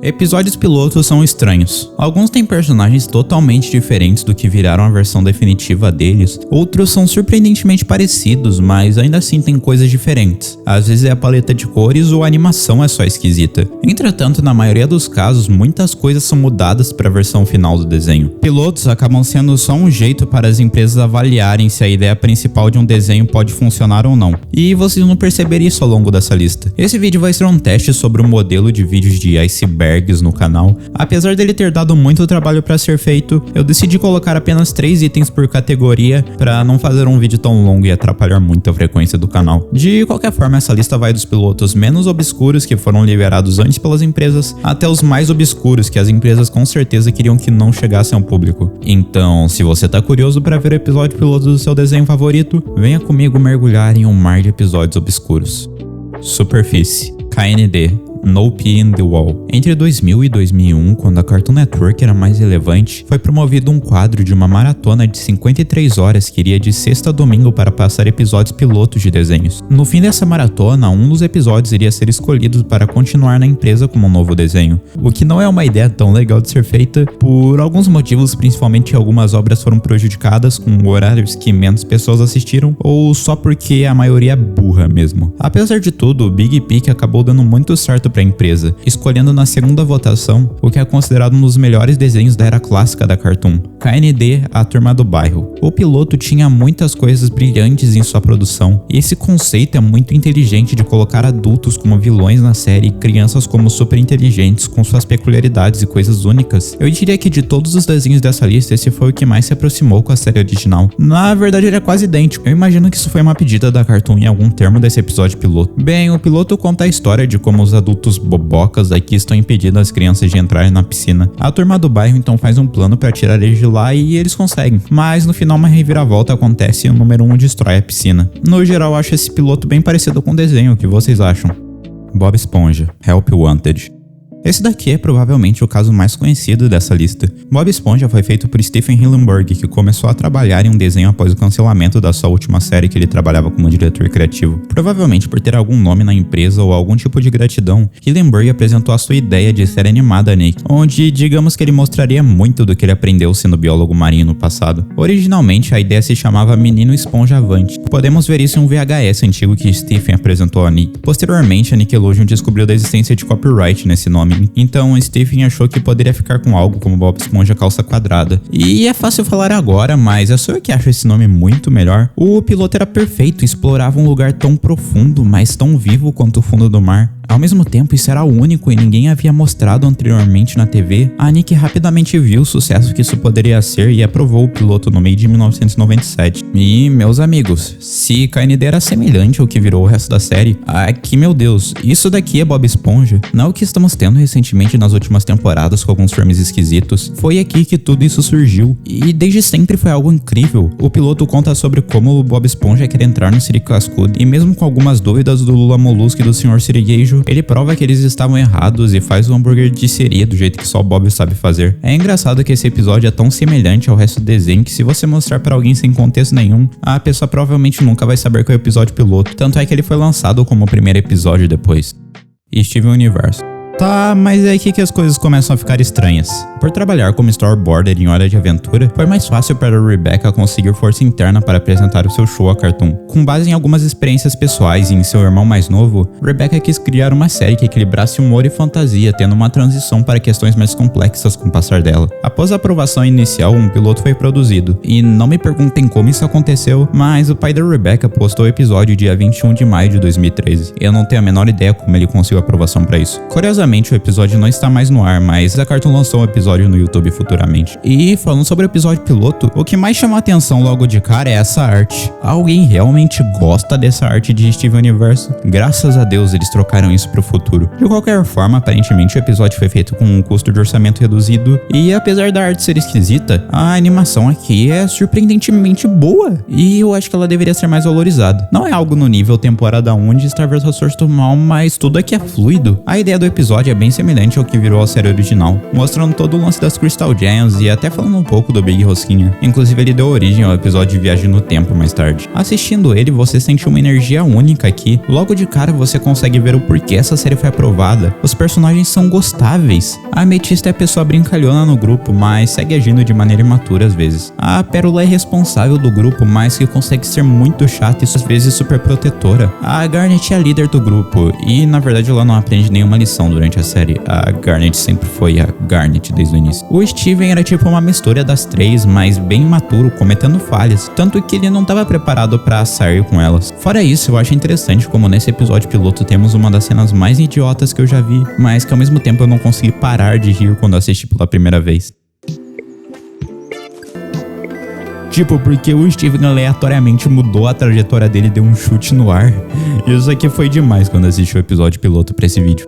Episódios pilotos são estranhos. Alguns têm personagens totalmente diferentes do que viraram a versão definitiva deles, outros são surpreendentemente parecidos, mas ainda assim têm coisas diferentes. Às vezes é a paleta de cores ou a animação é só esquisita. Entretanto, na maioria dos casos, muitas coisas são mudadas para a versão final do desenho. Pilotos acabam sendo só um jeito para as empresas avaliarem se a ideia principal de um desenho pode funcionar ou não. E vocês vão perceber isso ao longo dessa lista. Esse vídeo vai ser um teste sobre o modelo de vídeos de Iceberg no canal. Apesar dele ter dado muito trabalho para ser feito, eu decidi colocar apenas 3 itens por categoria para não fazer um vídeo tão longo e atrapalhar muito a frequência do canal. De qualquer forma, essa lista vai dos pilotos menos obscuros que foram liberados antes pelas empresas até os mais obscuros que as empresas com certeza queriam que não chegassem ao público. Então, se você tá curioso para ver o episódio piloto do seu desenho favorito, venha comigo mergulhar em um mar de episódios obscuros. Superfície, KND, No Pee in the Wall. Entre 2000 e 2001, quando a Cartoon Network era mais relevante, foi promovido um quadro de uma maratona de 53 horas que iria de sexta a domingo para passar episódios pilotos de desenhos. No fim dessa maratona, um dos episódios iria ser escolhido para continuar na empresa como um novo desenho, o que não é uma ideia tão legal de ser feita por alguns motivos, principalmente algumas obras foram prejudicadas com horários que menos pessoas assistiram ou só porque a maioria é burra mesmo. Apesar de tudo, o Big Peak acabou dando muito certo para a empresa, escolhendo na segunda votação o que é considerado um dos melhores desenhos da era clássica da Cartoon, KND, A Turma do Bairro. O piloto tinha muitas coisas brilhantes em sua produção, e esse conceito é muito inteligente de colocar adultos como vilões na série e crianças como super inteligentes com suas peculiaridades e coisas únicas. Eu diria que de todos os desenhos dessa lista, esse foi o que mais se aproximou com a série original. Na verdade, ele é quase idêntico. Eu imagino que isso foi uma pedida da Cartoon em algum termo desse episódio piloto. Bem, o piloto conta a história de como os adultos bobocas daqui estão impedindo as crianças de entrarem na piscina. A turma do bairro então faz um plano para tirar eles de lá e eles conseguem, mas no final uma reviravolta acontece e o número 1 destrói a piscina. No geral, eu acho esse piloto bem parecido com o desenho, o que vocês acham? Bob Esponja, Help Wanted. Esse daqui é provavelmente o caso mais conhecido dessa lista. Bob Esponja foi feito por Stephen Hillenburg, que começou a trabalhar em um desenho após o cancelamento da sua última série que ele trabalhava como diretor criativo. Provavelmente por ter algum nome na empresa ou algum tipo de gratidão, Hillenburg apresentou a sua ideia de série animada a Nick, onde digamos que ele mostraria muito do que ele aprendeu sendo biólogo marinho no passado. Originalmente a ideia se chamava Menino Esponja Avante. Podemos ver isso em um VHS antigo que Stephen apresentou a Nick. Posteriormente a Nickelodeon descobriu da existência de copyright nesse nome. Então Stephen achou que poderia ficar com algo como Bob Esponja Calça Quadrada. E é fácil falar agora, mas é só eu que acho esse nome muito melhor. O piloto era perfeito, explorava um lugar tão profundo, mas tão vivo quanto o fundo do mar. Ao mesmo tempo, isso era único e ninguém havia mostrado anteriormente na TV. A Nick rapidamente viu o sucesso que isso poderia ser e aprovou o piloto no meio de 1997. E, meus amigos, se KND era semelhante ao que virou o resto da série, aqui, meu Deus, isso daqui é Bob Esponja? Não é o que estamos tendo recentemente nas últimas temporadas com alguns filmes esquisitos. Foi aqui que tudo isso surgiu. E desde sempre foi algo incrível. O piloto conta sobre como o Bob Esponja quer entrar no Siri Cascudo e mesmo com algumas dúvidas do Lula Molusco e do Sr. Sirigueijo, ele prova que eles estavam errados e faz o hambúrguer de siri do jeito que só o Bob sabe fazer. É engraçado que esse episódio é tão semelhante ao resto do desenho que se você mostrar pra alguém sem contexto nenhum, a pessoa provavelmente nunca vai saber qual é o episódio piloto. Tanto é que ele foi lançado como o primeiro episódio depois. Steven Universo. Tá, mas é aqui que as coisas começam a ficar estranhas. Por trabalhar como storyboarder em Hora de Aventura, foi mais fácil para Rebecca conseguir força interna para apresentar o seu show a Cartoon. Com base em algumas experiências pessoais e em seu irmão mais novo, Rebecca quis criar uma série que equilibrasse humor e fantasia, tendo uma transição para questões mais complexas com o passar dela. Após a aprovação inicial, um piloto foi produzido, e não me perguntem como isso aconteceu, mas o pai da Rebecca postou o episódio dia 21 de maio de 2013. Eu não tenho a menor ideia como ele conseguiu aprovação para isso. Curiosamente, o episódio não está mais no ar, mas a Cartoon lançou um episódio no YouTube futuramente. E falando sobre o episódio piloto, o que mais chama a atenção logo de cara é essa arte. Alguém realmente gosta dessa arte de Steven Universo? Graças a Deus eles trocaram isso pro futuro. De qualquer forma, aparentemente o episódio foi feito com um custo de orçamento reduzido e apesar da arte ser esquisita, a animação aqui é surpreendentemente boa e eu acho que ela deveria ser mais valorizada. Não é algo no nível temporada 1 de Star vs Source do Mal, mas tudo aqui é fluido. A ideia do episódio é bem semelhante ao que virou a série original, mostrando todo o lance das Crystal Gems e até falando um pouco do Big Rosquinha. Inclusive ele deu origem ao episódio de Viagem no Tempo mais tarde. Assistindo ele, você sente uma energia única aqui. Logo de cara você consegue ver o porquê essa série foi aprovada. Os personagens são gostáveis. A Ametista é a pessoa brincalhona no grupo, mas segue agindo de maneira imatura às vezes. A Pérola é responsável do grupo, mas que consegue ser muito chata e às vezes super protetora. A Garnet é a líder do grupo e na verdade ela não aprende nenhuma lição durante a série. A Garnet sempre foi a Garnet desde o início. O Steven era tipo uma mistura das três, mas bem imaturo, cometendo falhas, tanto que ele não estava preparado para sair com elas. Fora isso, eu acho interessante como nesse episódio piloto temos uma das cenas mais idiotas que eu já vi, mas que ao mesmo tempo eu não consegui parar de rir quando assisti pela primeira vez. Tipo, porque o Steven aleatoriamente mudou a trajetória dele e deu um chute no ar. Isso aqui foi demais quando assisti o episódio piloto pra esse vídeo.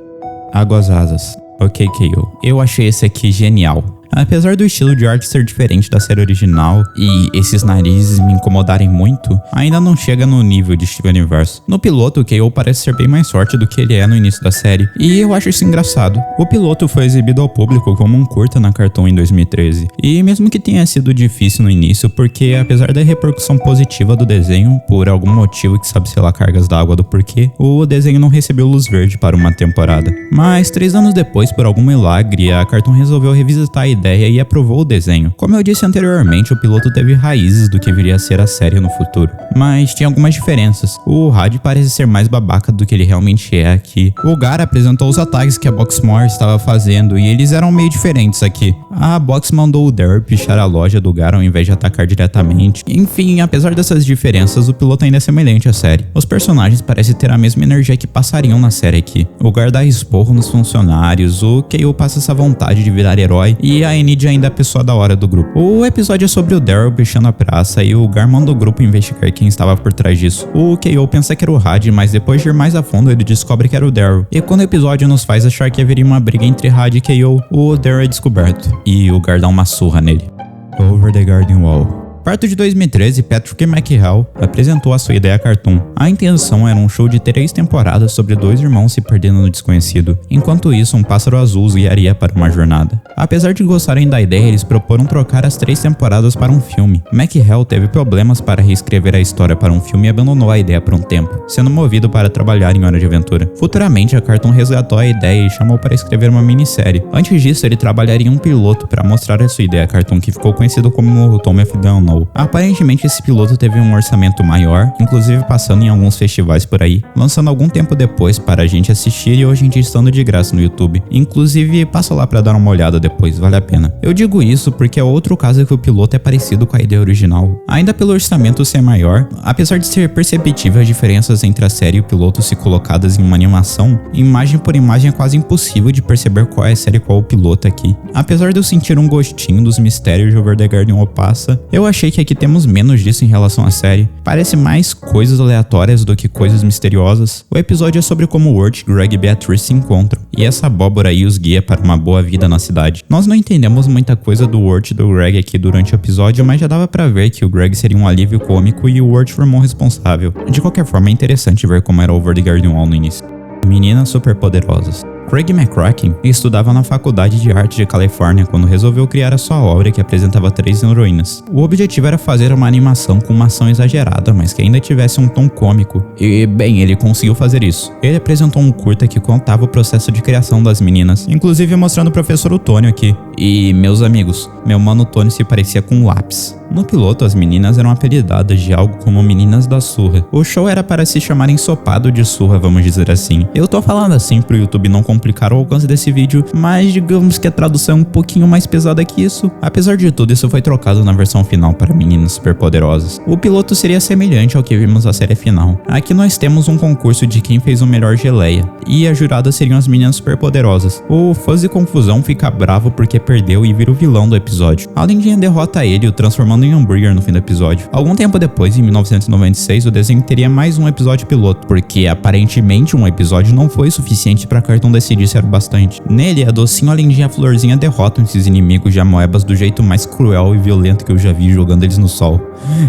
Águas Rasas. Ok, KO. Eu achei esse aqui genial. Apesar do estilo de arte ser diferente da série original e esses narizes me incomodarem muito, ainda não chega no nível de Steven Universe. No piloto, o KO parece ser bem mais forte do que ele é no início da série, e eu acho isso engraçado. O piloto foi exibido ao público como um curta na Cartoon em 2013, e mesmo que tenha sido difícil no início, porque apesar da repercussão positiva do desenho, por algum motivo que sabe-se lá cargas d'água do porquê, o desenho não recebeu luz verde para uma temporada. Mas 3 anos depois, por algum milagre, a Cartoon resolveu revisitar a ideia e aprovou o desenho. Como eu disse anteriormente, o piloto teve raízes do que viria a ser a série no futuro, mas tinha algumas diferenças. O Had parece ser mais babaca do que ele realmente é aqui. O Gar apresentou os ataques que a Boxmore estava fazendo e eles eram meio diferentes aqui. A Box mandou o Daryl pichar a loja do Gar ao invés de atacar diretamente. Enfim, apesar dessas diferenças, o piloto ainda é semelhante à série. Os personagens parecem ter a mesma energia que passariam na série aqui. O Gar dá esporro nos funcionários, o KO passa essa vontade de virar herói e a Enid ainda é a pessoa da hora do grupo. O episódio é sobre o Daryl pichando a praça e o Gar manda o grupo investigar quem estava por trás disso. O KO pensa que era o Had, mas depois de ir mais a fundo ele descobre que era o Daryl. E quando o episódio nos faz achar que haveria uma briga entre Had e KO, o Daryl é descoberto e o Gar dá uma surra nele. Over the Garden Wall. Perto de 2013, Patrick McHale apresentou a sua ideia à Cartoon. A intenção era um show de 3 temporadas sobre 2 irmãos se perdendo no desconhecido. Enquanto isso, um pássaro azul os guiaria para uma jornada. Apesar de gostarem da ideia, eles proporam trocar as 3 temporadas para um filme. McHale teve problemas para reescrever a história para um filme e abandonou a ideia por um tempo, sendo movido para trabalhar em Hora de Aventura. Futuramente, a Cartoon resgatou a ideia e chamou para escrever uma minissérie. Antes disso, ele trabalharia em um piloto para mostrar a sua ideia à Cartoon, que ficou conhecido como Tomb of the Unknown. Aparentemente esse piloto teve um orçamento maior, inclusive passando em alguns festivais por aí, lançando algum tempo depois para a gente assistir e hoje em dia estando de graça no YouTube. Inclusive passa lá para dar uma olhada depois, vale a pena. Eu digo isso porque é outro caso que o piloto é parecido com a ideia original. Ainda pelo orçamento ser maior, apesar de ser perceptível as diferenças entre a série e o piloto se colocadas em uma animação, imagem por imagem é quase impossível de perceber qual é a série e qual é o piloto aqui. Apesar de eu sentir um gostinho dos mistérios de Over the Garden Wall passa, eu achei que aqui temos menos disso em relação à série. Parece mais coisas aleatórias do que coisas misteriosas. O episódio é sobre como Wirt, Greg e Beatrice se encontram, e essa abóbora aí os guia para uma boa vida na cidade. Nós não entendemos muita coisa do Wirt e do Greg aqui durante o episódio, mas já dava pra ver que o Greg seria um alívio cômico e o Wirt formou responsável. De qualquer forma, é interessante ver como era Over the Garden Wall no início. Meninas superpoderosas. Craig McCracken estudava na Faculdade de Arte de Califórnia quando resolveu criar a sua obra que apresentava 3 heroínas. O objetivo era fazer uma animação com uma ação exagerada, mas que ainda tivesse um tom cômico. E, bem, ele conseguiu fazer isso. Ele apresentou um curta que contava o processo de criação das meninas, inclusive mostrando o professor Otônio aqui. E, meus amigos, meu mano Tony se parecia com um lápis. No piloto, as meninas eram apelidadas de algo como Meninas da Surra. O show era para se chamar Ensopado de Surra, vamos dizer assim. Eu tô falando assim pro YouTube não complicar o alcance desse vídeo, mas digamos que a tradução é um pouquinho mais pesada que isso. Apesar de tudo, isso foi trocado na versão final para Meninas Superpoderosas. O piloto seria semelhante ao que vimos na série final. Aqui nós temos um concurso de quem fez o melhor geleia, e as juradas seriam as Meninas Superpoderosas. O Fuzzy Confusão fica bravo porque perdeu e vira o vilão do episódio. A Lindinha derrota ele, o transformando em hambúrguer no fim do episódio. Algum tempo depois, em 1996, o desenho teria mais um episódio piloto, porque aparentemente um episódio não foi suficiente para Cartoon decidir se disseram bastante. Nele, a Docinho além de a Florzinha derrotam esses inimigos de amoebas do jeito mais cruel e violento que eu já vi, jogando eles no sol.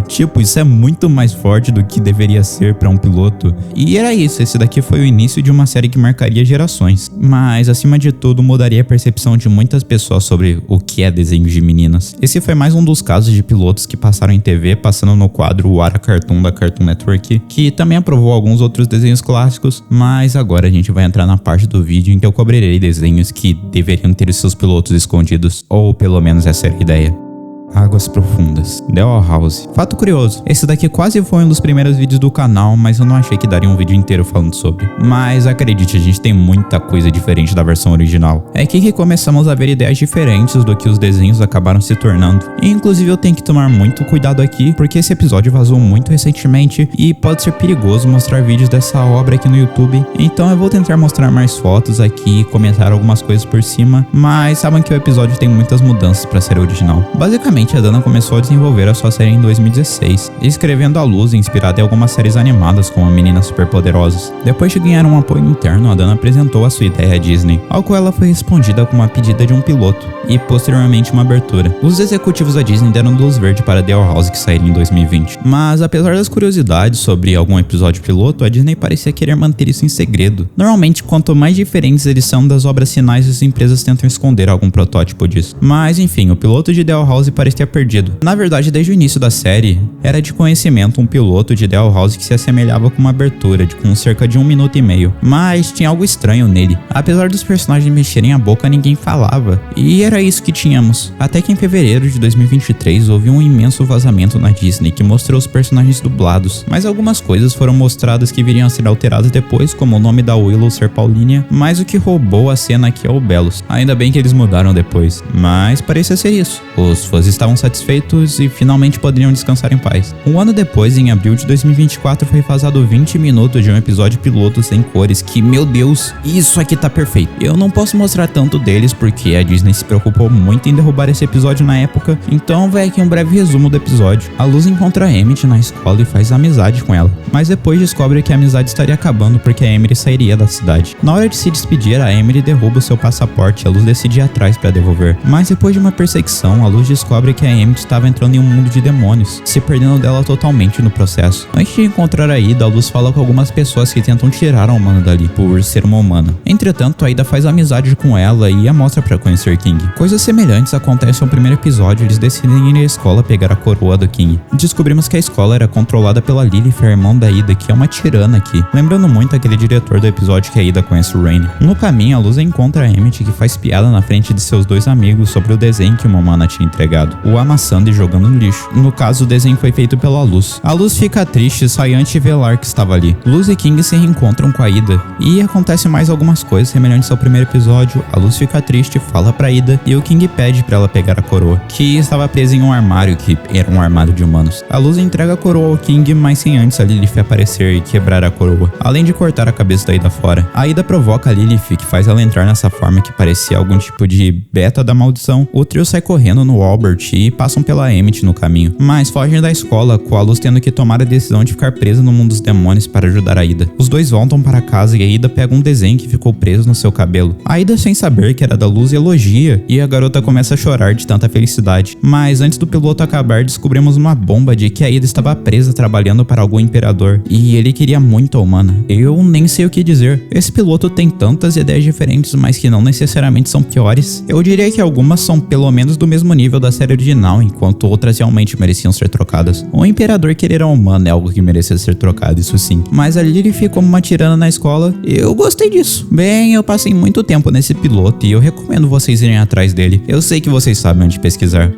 Tipo, isso é muito mais forte do que deveria ser pra um piloto. E era isso, esse daqui foi o início de uma série que marcaria gerações. Mas, acima de tudo, mudaria a percepção de muitas pessoas sobre o que é desenho de meninas. Esse foi mais um dos casos de pilotos que passaram em TV, passando no quadro O Ara Cartoon da Cartoon Network, que também aprovou alguns outros desenhos clássicos, mas agora a gente vai entrar na parte do vídeo em que eu cobrirei desenhos que deveriam ter os seus pilotos escondidos, ou pelo menos essa era a ideia. Águas Profundas, The Owl House. Fato curioso, esse daqui quase foi um dos primeiros vídeos do canal, mas eu não achei que daria um vídeo inteiro falando sobre. Mas acredite, a gente tem muita coisa diferente da versão original. É aqui que começamos a ver ideias diferentes do que os desenhos acabaram se tornando. E inclusive eu tenho que tomar muito cuidado aqui, porque esse episódio vazou muito recentemente e pode ser perigoso mostrar vídeos dessa obra aqui no YouTube. Então eu vou tentar mostrar mais fotos aqui e comentar algumas coisas por cima, mas sabem que o episódio tem muitas mudanças para a série original. Basicamente, a Dana começou a desenvolver a sua série em 2016, escrevendo à luz inspirada em algumas séries animadas como Meninas Superpoderosas. Depois de ganhar um apoio interno, a Dana apresentou a sua ideia à Disney, ao qual ela foi respondida com uma pedida de um piloto e posteriormente uma abertura. Os executivos da Disney deram luz verde para The Owl House, que sairia em 2020. Mas apesar das curiosidades sobre algum episódio piloto, a Disney parecia querer manter isso em segredo. Normalmente, quanto mais diferentes eles são das obras sinais, as empresas tentam esconder algum protótipo disso. Mas enfim, o piloto de The Owl House parecia perdido. Na verdade, desde o início da série, era de conhecimento um piloto de The Owl House que se assemelhava com uma abertura com cerca de 1 minuto e meio, mas tinha algo estranho nele. Apesar dos personagens mexerem a boca, ninguém falava, e era isso que tínhamos. Até que em fevereiro de 2023 houve um imenso vazamento na Disney que mostrou os personagens dublados, mas algumas coisas foram mostradas que viriam a ser alteradas depois, como o nome da Willow ser Paulinha, mas o que roubou a cena aqui é o Belos. Ainda bem que eles mudaram depois, mas parecia ser isso. Os fãs estavam satisfeitos e finalmente poderiam descansar em paz. Um ano depois, em abril de 2024, foi vazado 20 minutos de um episódio piloto sem cores que, meu Deus, isso aqui tá perfeito. Eu não posso mostrar tanto deles porque a Disney se preocupou muito em derrubar esse episódio na época, então vai aqui um breve resumo do episódio. A Luz encontra a Emmett na escola e faz amizade com ela, mas depois descobre que a amizade estaria acabando porque a Emily sairia da cidade. Na hora de se despedir, a Emily derruba o seu passaporte e a Luz decide ir atrás para devolver. Mas depois de uma perseguição, a Luz descobre que a Emmett estava entrando em um mundo de demônios, se perdendo dela totalmente no processo. Antes de encontrar a Ida, a Luz fala com algumas pessoas que tentam tirar a humana dali, por ser uma humana. Entretanto, a Ida faz amizade com ela e a mostra para conhecer King. Coisas semelhantes acontecem no primeiro episódio, eles decidem ir à escola pegar a coroa do King. Descobrimos que a escola era controlada pela Lilith, a irmã da Ida, que é uma tirana aqui, lembrando muito aquele diretor do episódio que a Ida conhece o Rain. No caminho, a Luz encontra a Emmett, que faz piada na frente de seus dois amigos sobre o desenho que uma humana tinha entregado, o amassando e jogando no lixo. No caso, o desenho foi feito pela Luz. A Luz fica triste só antes de ver Lar que estava ali. Luz e King se reencontram com a Ida e acontece mais algumas coisas semelhantes ao primeiro episódio. A Luz fica triste, fala pra Ida e o King pede pra ela pegar a coroa, que estava presa em um armário que era um armário de humanos. A Luz entrega a coroa ao King, mas sem antes a Lilith aparecer e quebrar a coroa, além de cortar a cabeça da Ida fora. A Ida provoca a Lilith, que faz ela entrar nessa forma que parecia algum tipo de beta da maldição. O trio sai correndo no Albert e passam pela Emmett no caminho, mas fogem da escola, com a Luz tendo que tomar a decisão de ficar presa no mundo dos demônios para ajudar a Ida. Os dois voltam para casa e a Ida pega um desenho que ficou preso no seu cabelo. A Ida, sem saber que era da Luz, elogia e a garota começa a chorar de tanta felicidade. Mas antes do piloto acabar, descobrimos uma bomba de que a Ida estava presa trabalhando para algum imperador e ele queria muito a humana. Eu nem sei o que dizer. Esse piloto tem tantas ideias diferentes, mas que não necessariamente são piores. Eu diria que algumas são pelo menos do mesmo nível da série original, enquanto outras realmente mereciam ser trocadas. O imperador querer a humana é algo que merecia ser trocado, isso sim. Mas a Lilith como uma tirana na escola, eu gostei disso. Bem, eu passei muito tempo nesse piloto e eu recomendo vocês irem atrás dele. Eu sei que vocês sabem onde pesquisar.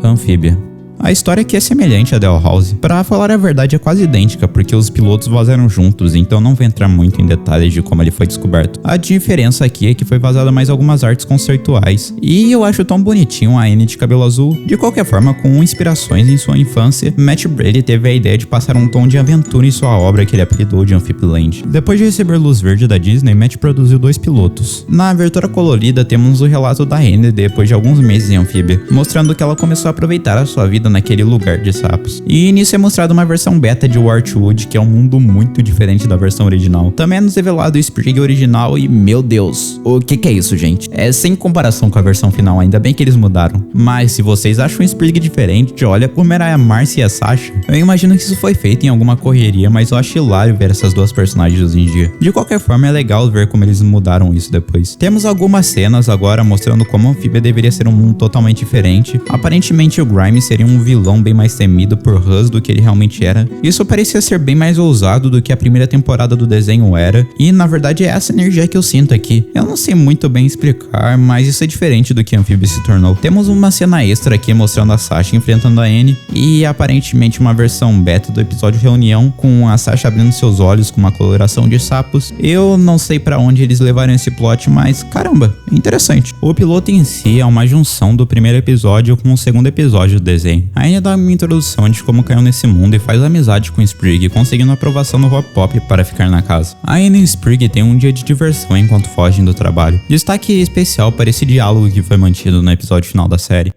Anfíbia. A história aqui é semelhante a The Owl House. Pra falar a verdade, é quase idêntica, porque os pilotos vazaram juntos, então não vou entrar muito em detalhes de como ele foi descoberto. A diferença aqui é que foi vazada mais algumas artes conceituais, e eu acho tão bonitinho a Annie de cabelo azul. De qualquer forma, com inspirações em sua infância, Matt Brady teve a ideia de passar um tom de aventura em sua obra que ele apelidou de Amphibiland. Depois de receber luz verde da Disney, Matt produziu 2 pilotos. Na abertura colorida, temos o relato da Annie depois de alguns meses em Amphibia, mostrando que ela começou a aproveitar a sua vida passada naquele lugar de sapos. E nisso é mostrado uma versão beta de Wardwood, que é um mundo muito diferente da versão original. Também é nos revelado o Sprig original e, meu Deus, o que é isso, gente? É sem comparação com a versão final, ainda bem que eles mudaram. Mas se vocês acham o Sprig diferente, olha como era a Marcy e a Sasha. Eu imagino que isso foi feito em alguma correria, mas eu acho hilário ver essas duas personagens hoje em dia. De qualquer forma, é legal ver como eles mudaram isso depois. Temos algumas cenas agora mostrando como a Amphibia deveria ser um mundo totalmente diferente. Aparentemente o Grimes seria um vilão bem mais temido por Huz do que ele realmente era. Isso parecia ser bem mais ousado do que a primeira temporada do desenho era, e na verdade é essa energia que eu sinto aqui. Eu não sei muito bem explicar, mas isso é diferente do que a Amphibia se tornou. Temos uma cena extra aqui mostrando a Sasha enfrentando a Annie, e aparentemente uma versão beta do episódio Reunião, com a Sasha abrindo seus olhos com uma coloração de sapos. Eu não sei pra onde eles levaram esse plot, mas caramba, interessante. O piloto em si é uma junção do primeiro episódio com o segundo episódio do desenho. A Annie dá uma introdução de como caiu nesse mundo e faz amizade com Sprig, conseguindo aprovação no Hop Pop para ficar na casa. A Annie e Sprig têm um dia de diversão enquanto fogem do trabalho. Destaque especial para esse diálogo que foi mantido no episódio final da série.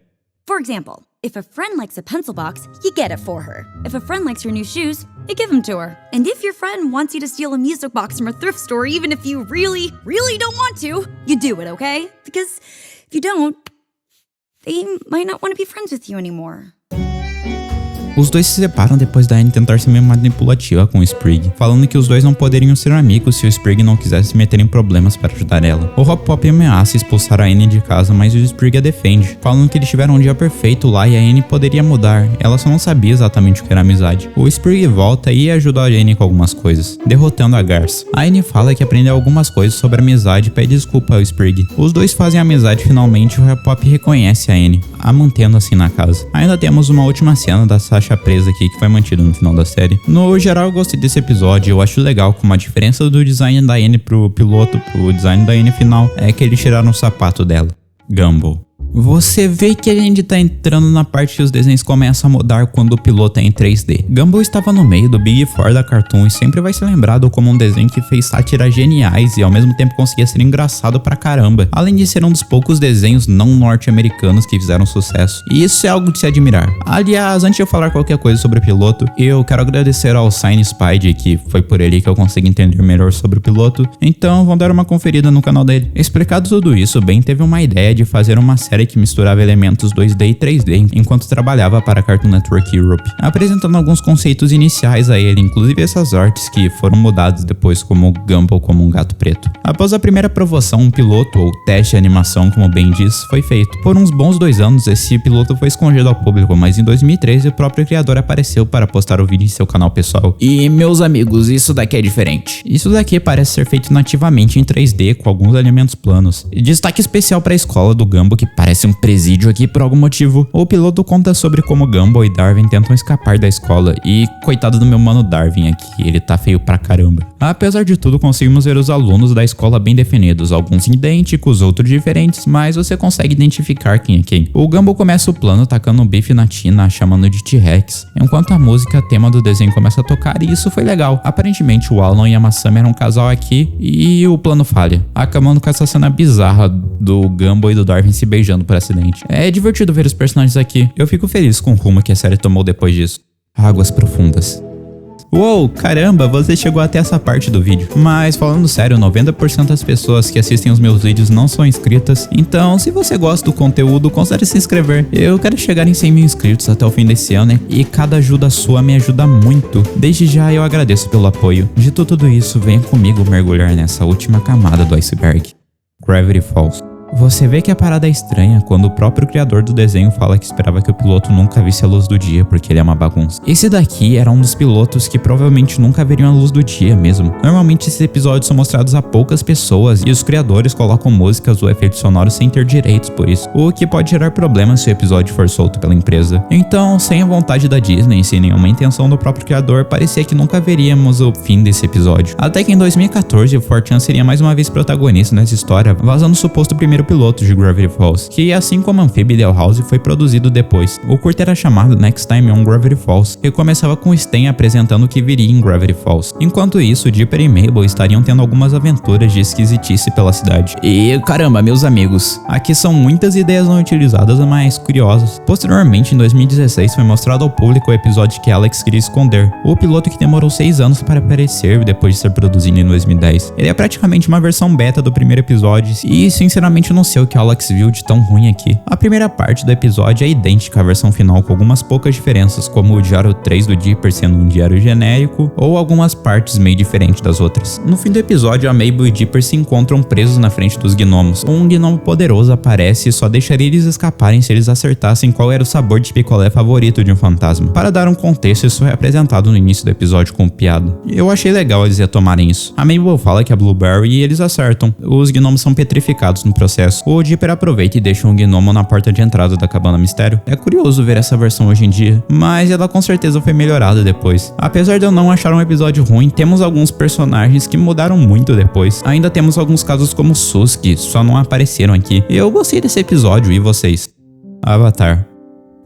For example, if a friend likes a pencil box, you get it for her. If a friend likes her new shoes, you give them to her. And if your friend wants you to steal a music box from a thrift store, even if you really don't want to, you do it, okay? Because if you don't, they might not want to be friends with you anymore. Os dois se separam depois da Annie tentar ser meio manipulativa com o Sprig, falando que os dois não poderiam ser amigos se o Sprig não quisesse se meter em problemas para ajudar ela. O Hop Pop ameaça expulsar a Annie de casa, mas o Sprig a defende, falando que eles tiveram um dia perfeito lá e a Annie poderia mudar, ela só não sabia exatamente o que era amizade. O Sprig volta e ajuda a Annie com algumas coisas, derrotando a Garça. A Annie fala que aprendeu algumas coisas sobre amizade e pede desculpa ao Sprig. Os dois fazem amizade finalmente e o Hop Pop reconhece a Annie, a mantendo assim na casa. Ainda temos uma última cena da Sasha presa aqui que foi mantida no final da série. No geral eu gostei desse episódio, eu acho legal como a diferença do design da Annie pro piloto pro design da Annie final é que eles tiraram o sapato dela. Gumball. Você vê que a gente tá entrando na parte que os desenhos começam a mudar quando o piloto é em 3D. Gumball estava no meio do Big Four da Cartoon e sempre vai ser lembrado como um desenho que fez sátiras geniais e ao mesmo tempo conseguia ser engraçado pra caramba, além de ser um dos poucos desenhos não norte-americanos que fizeram sucesso. E isso é algo de se admirar. Aliás, antes de eu falar qualquer coisa sobre o piloto, eu quero agradecer ao Sign Spide, que foi por ele que eu consegui entender melhor sobre o piloto, então vamos dar uma conferida no canal dele. Explicado tudo isso, Ben teve uma ideia de fazer uma série que misturava elementos 2D e 3D enquanto trabalhava para a Cartoon Network Europe, apresentando alguns conceitos iniciais a ele, inclusive essas artes que foram mudadas depois como Gumball como um gato preto. Após a primeira aprovação, um piloto ou teste de animação, como Ben diz, foi feito. Por uns bons 2 anos esse piloto foi escondido ao público, mas em 2013 o próprio criador apareceu para postar o vídeo em seu canal pessoal. E meus amigos, isso daqui é diferente. Isso daqui parece ser feito nativamente em 3D com alguns elementos planos. E destaque especial para a escola do Gumball, que parece um presídio aqui por algum motivo. O piloto conta sobre como Gumball e Darwin tentam escapar da escola e coitado do meu mano Darwin aqui, ele tá feio pra caramba. Apesar de tudo, conseguimos ver os alunos da escola bem definidos, alguns idênticos, outros diferentes, mas você consegue identificar quem é quem. O Gumball começa o plano tacando um bife na Tina, chamando de T-Rex, enquanto a música tema do desenho começa a tocar, e isso foi legal. Aparentemente o Alan e a Masami eram um casal aqui e o plano falha, acabando com essa cena bizarra do Gumball e do Darwin se beijando por acidente. É divertido ver os personagens aqui. Eu fico feliz com o rumo que a série tomou depois disso. Águas profundas. Uou, caramba, você chegou até essa parte do vídeo. Mas falando sério, 90% das pessoas que assistem os meus vídeos não são inscritas. Então, se você gosta do conteúdo, considere se inscrever. Eu quero chegar em 100 mil inscritos até o fim desse ano, né? E cada ajuda sua me ajuda muito. Desde já eu agradeço pelo apoio. Dito tudo isso, venha comigo mergulhar nessa última camada do iceberg. Gravity Falls. Você vê que a parada é estranha quando o próprio criador do desenho fala que esperava que o piloto nunca visse a luz do dia porque ele é uma bagunça. Esse daqui era um dos pilotos que provavelmente nunca veriam a luz do dia mesmo. Normalmente esses episódios são mostrados a poucas pessoas e os criadores colocam músicas ou efeitos sonoros sem ter direitos por isso, o que pode gerar problemas se o episódio for solto pela empresa. Então, sem a vontade da Disney e sem nenhuma intenção do próprio criador, parecia que nunca veríamos o fim desse episódio. Até que em 2014 o 4chan seria mais uma vez protagonista nessa história, vazando o suposto primeiro primeiro piloto de Gravity Falls, que assim como Amphibia e The House foi produzido depois. O curta era chamado Next Time on Gravity Falls e começava com Stan apresentando o que viria em Gravity Falls. Enquanto isso, Dipper e Mabel estariam tendo algumas aventuras de esquisitice pela cidade. E caramba, meus amigos, aqui são muitas ideias não utilizadas, mas curiosas. Posteriormente, em 2016, foi mostrado ao público o episódio que Alex queria esconder, o piloto que demorou 6 anos para aparecer depois de ser produzido em 2010. Ele é praticamente uma versão beta do primeiro episódio e sinceramente eu não sei o que Alex viu de tão ruim aqui. A primeira parte do episódio é idêntica à versão final com algumas poucas diferenças, como o diário 3 do Dipper sendo um diário genérico ou algumas partes meio diferentes das outras. No fim do episódio, a Mabel e Dipper se encontram presos na frente dos gnomos. Um gnomo poderoso aparece e só deixaria eles escaparem se eles acertassem qual era o sabor de picolé favorito de um fantasma. Para dar um contexto, isso é apresentado no início do episódio com piada. Eu achei legal eles retomarem isso. A Mabel fala que é Blueberry e eles acertam. Os gnomos são petrificados no processo. O Dipper aproveita e deixa um gnomo na porta de entrada da cabana mistério. É curioso ver essa versão hoje em dia, mas ela com certeza foi melhorada depois. Apesar de eu não achar um episódio ruim, temos alguns personagens que mudaram muito depois. Ainda temos alguns casos como Sus, que só não apareceram aqui. Eu gostei desse episódio, e vocês? Avatar.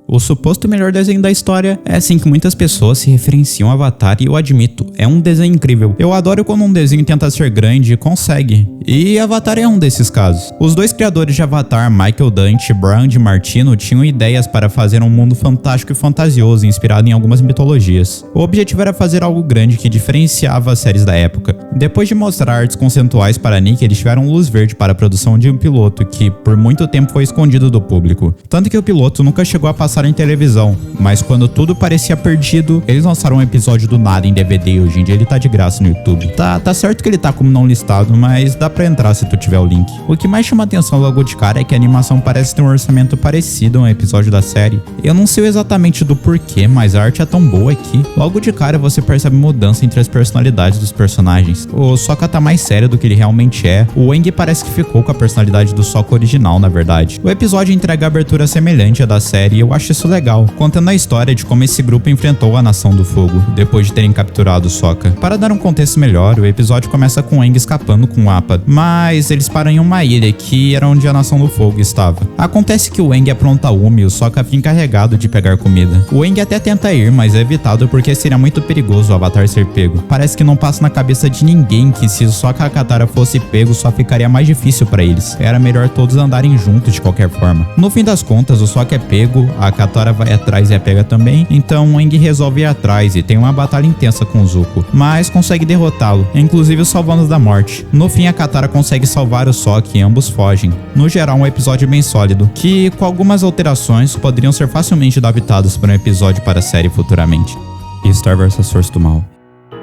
O suposto melhor desenho da história é assim que muitas pessoas se referenciam a Avatar e eu admito, é um desenho incrível. Eu adoro quando um desenho tenta ser grande e consegue. E Avatar é um desses casos. Os dois criadores de Avatar, Michael Dante e Brian DiMartino, tinham ideias para fazer um mundo fantástico e fantasioso inspirado em algumas mitologias. O objetivo era fazer algo grande que diferenciava as séries da época. Depois de mostrar artes conceituais para Nick, eles tiveram luz verde para a produção de um piloto que por muito tempo foi escondido do público. Tanto que o piloto nunca chegou a passar em televisão, mas quando tudo parecia perdido, eles lançaram um episódio do nada em DVD. Hoje em dia ele tá de graça no YouTube. Tá certo que ele tá como não listado, mas dá pra entrar se tu tiver o link. O que mais chama atenção logo de cara é que a animação parece ter um orçamento parecido a um episódio da série. Eu não sei exatamente do porquê, mas a arte é tão boa aqui. Logo de cara você percebe mudança entre as personalidades dos personagens. O Sokka tá mais sério do que ele realmente é. O Aang parece que ficou com a personalidade do Sokka original, na verdade. O episódio entrega a abertura semelhante à da série e eu acho isso legal, contando a história de como esse grupo enfrentou a Nação do Fogo, depois de terem capturado Sokka. Para dar um contexto melhor, o episódio começa com Aang escapando com o Appa, mas eles param em uma ilha que era onde a Nação do Fogo estava. Acontece que o Aang apronta uma e o Sokka fica encarregado de pegar comida. O Aang até tenta ir, mas é evitado porque seria muito perigoso o Avatar ser pego. Parece que não passa na cabeça de ninguém que se o Sokka e a Katara fosse pego, só ficaria mais difícil para eles. Era melhor todos andarem juntos de qualquer forma. No fim das contas, o Sokka é pego, a Katara vai atrás e a pega também, então o Aang resolve ir atrás e tem uma batalha intensa com o Zuko, mas consegue derrotá-lo, inclusive salvando da morte. No fim, a Katara consegue salvar o Sokka e ambos fogem. No geral, um episódio bem sólido, que com algumas alterações poderiam ser facilmente adaptados para um episódio para a série futuramente. Star vs Força do Mal.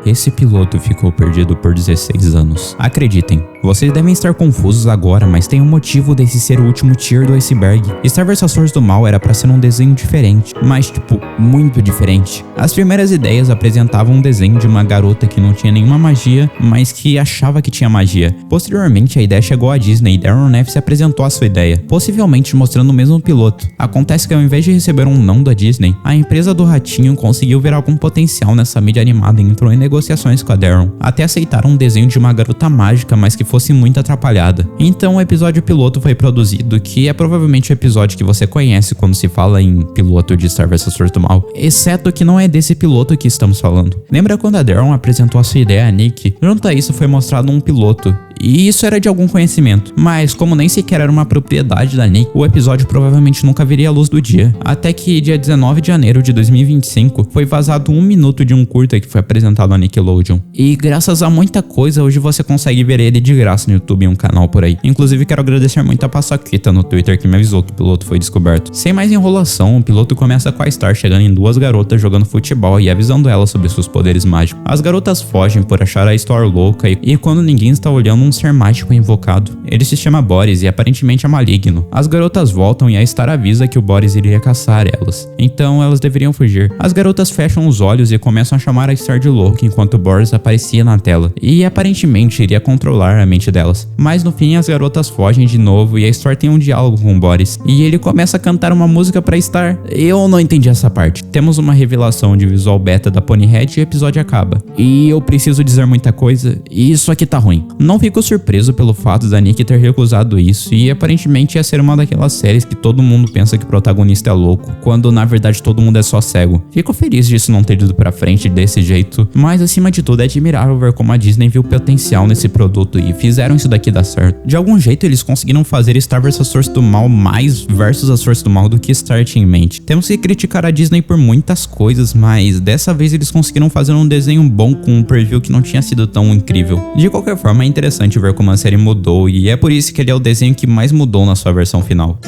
Esse piloto ficou perdido por 16 anos. Acreditem, vocês devem estar confusos agora, mas tem um motivo desse ser o último tier do iceberg. Star vs Força do Mal era pra ser um desenho diferente, mas tipo, muito diferente. As primeiras ideias apresentavam um desenho de uma garota que não tinha nenhuma magia, mas que achava que tinha magia. Posteriormente, a ideia chegou à Disney e Darren Aronofsky apresentou a sua ideia, possivelmente mostrando o mesmo piloto. Acontece que ao invés de receber um não da Disney, a empresa do Ratinho conseguiu ver algum potencial nessa mídia animada e entrou em negociações com a Darren, até aceitar um desenho de uma garota mágica, mas que fosse muito atrapalhada. Então o episódio piloto foi produzido, que é provavelmente o episódio que você conhece quando se fala em piloto de Star vs Força do Mal, exceto que não é desse piloto que estamos falando. Lembra quando a Darren apresentou a sua ideia a Nick? Junto a isso foi mostrado um piloto, e isso era de algum conhecimento, mas como nem sequer era uma propriedade da Nick, o episódio provavelmente nunca viria à luz do dia. Até que dia 19 de janeiro de 2025 foi vazado 1 minuto de um curta que foi apresentado à Nickelodeon. E graças a muita coisa, hoje você consegue ver ele de graça no YouTube em um canal por aí. Inclusive quero agradecer muito a Paçoquita no Twitter que me avisou que o piloto foi descoberto. Sem mais enrolação, o piloto começa com a Star chegando em 2 garotas jogando futebol e avisando elas sobre seus poderes mágicos. As garotas fogem por achar a Star louca e quando ninguém está olhando, um ser mágico é invocado. Ele se chama Boris e aparentemente é maligno. As garotas voltam e a Star avisa que o Boris iria caçar elas, então elas deveriam fugir. As garotas fecham os olhos e começam a chamar a Star de louca enquanto o Boris aparecia na tela, e aparentemente iria controlar a mente delas. Mas no fim as garotas fogem de novo e a Star tem um diálogo com o Boris, e ele começa a cantar uma música pra Star. Eu não entendi essa parte. Temos uma revelação de visual beta da Ponyhead e o episódio acaba. E eu preciso dizer muita coisa, e isso aqui tá ruim. Não fico surpreso pelo fato da Nick ter recusado isso e aparentemente ia ser uma daquelas séries que todo mundo pensa que o protagonista é louco, quando na verdade todo mundo é só cego. Fico feliz disso não ter ido pra frente desse jeito, mas acima de tudo é admirável ver como a Disney viu potencial nesse produto e fizeram isso daqui dar certo. De algum jeito eles conseguiram fazer Star vs a Força do Mal mais versus a Força do Mal do que Star tinha em mente. Temos que criticar a Disney por muitas coisas, mas dessa vez eles conseguiram fazer um desenho bom com um preview que não tinha sido tão incrível. De qualquer forma é interessante ver como a série mudou e é por isso que ele é o desenho que mais mudou na sua versão final.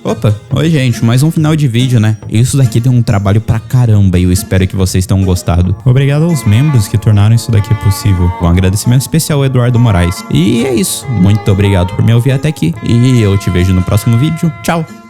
Opa, oi gente, mais um final de vídeo, né? Isso daqui deu um trabalho pra caramba e eu espero que vocês tenham gostado. Obrigado aos membros que tornaram isso daqui possível. Um agradecimento especial ao Eduardo Moraes. E é isso, muito obrigado por me ouvir até aqui e eu te vejo no próximo vídeo. Tchau!